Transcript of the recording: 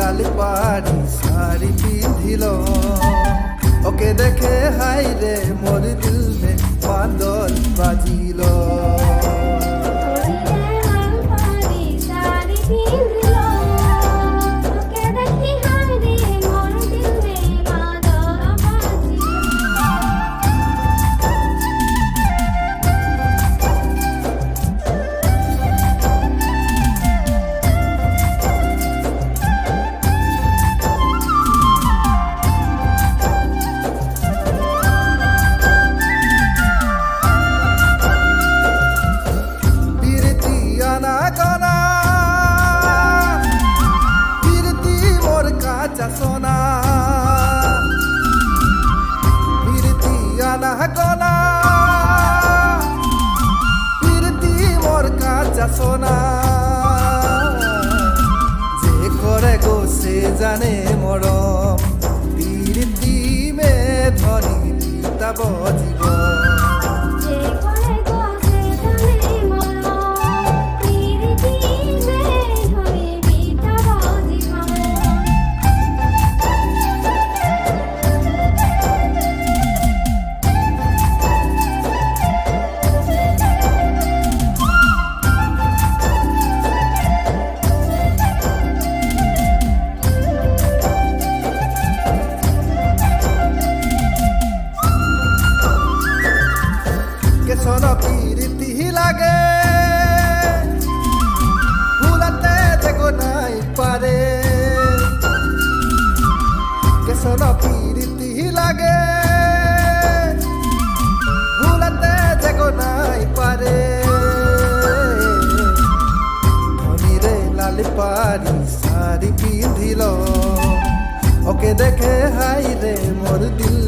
লাল পাড়ি শাড়ি পিঁধিল ওকে দেখে হাই রে মোর দিল মে মাদল বাজিল সোনা প্রীতি আনা গনা প্রীতি মোর কাঁচা সোনা যে করে গো সে জানে মরম প্রীতি মে ধরি তব জীবন কেশর প্রীতি লাগে ভুলাতে দেখো নাই পারে কেশর প্রীতি লাগে ভুলাতে দেখো নাই পারে ধনীরে লাল পাড়ি শাড়ি পিঁধিল ওকে দেখে হাই রে মোর দিল